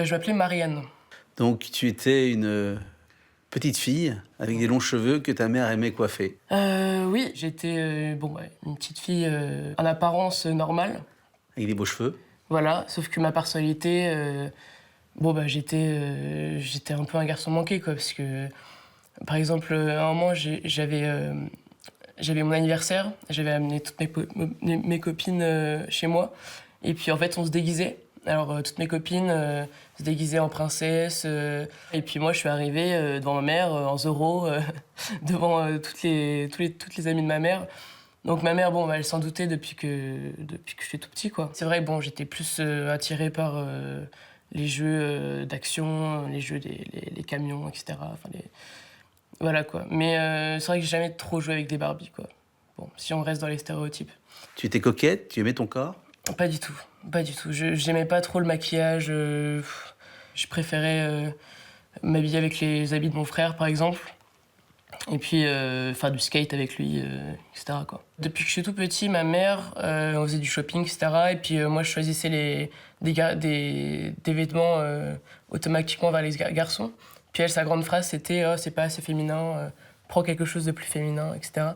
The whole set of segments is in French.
Je m'appelais Marianne. Donc tu étais une petite fille avec des longs cheveux que ta mère aimait coiffer. Oui, j'étais une petite fille en apparence normale. Avec des beaux cheveux. Voilà, sauf que ma personnalité, j'étais un peu un garçon manqué, quoi, parce que, par exemple, à un moment, j'avais mon anniversaire, j'avais amené toutes mes copines chez moi, et puis en fait, on se déguisait. Alors, toutes mes copines se déguisaient en princesse, et puis moi, je suis arrivée devant ma mère en Zorro, devant toutes les amies de ma mère. Donc ma mère, elle s'en doutait depuis que je suis tout petit, quoi. C'est vrai, j'étais plus attirée par les jeux d'action, les jeux les camions, etc. Enfin, voilà, quoi. Mais c'est vrai que j'ai jamais trop joué avec des Barbies, quoi. Bon, si on reste dans les stéréotypes. Tu étais coquette, tu aimais ton corps. Pas du tout, pas du tout. J'aimais pas trop le maquillage. Je préférais m'habiller avec les habits de mon frère, par exemple. Et puis faire du skate avec lui, etc., quoi. Depuis que je suis tout petit, ma mère, on faisait du shopping, etc. Et puis moi, je choisissais des vêtements automatiquement vers les garçons. Puis elle, sa grande phrase, c'était « Oh, c'est pas assez féminin, prends quelque chose de plus féminin, etc. »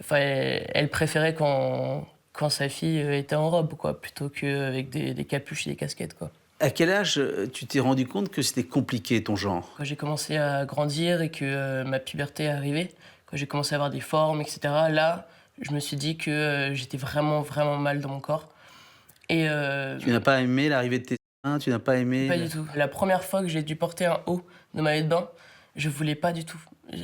Enfin, elle préférait quand sa fille était en robe, quoi, plutôt qu'avec des capuches et des casquettes, quoi. À quel âge tu t'es rendu compte que c'était compliqué ton genre? Quand j'ai commencé à grandir et que ma puberté est arrivée, quand j'ai commencé à avoir des formes, etc., là, je me suis dit que j'étais vraiment, vraiment mal dans mon corps. Et Tu n'as pas aimé l'arrivée de tes seins, tu n'as pas aimé... pas du tout. La première fois que j'ai dû porter un haut de maillot de bain, je voulais pas du tout.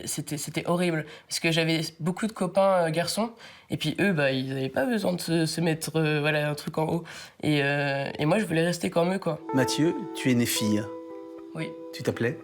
C'était horrible. Parce que j'avais beaucoup de copains garçons, et puis eux, ils n'avaient pas besoin de se mettre un truc en haut. Et moi, je voulais rester comme eux, quoi. Mathieu, tu es né fille. Oui. Tu t'appelais?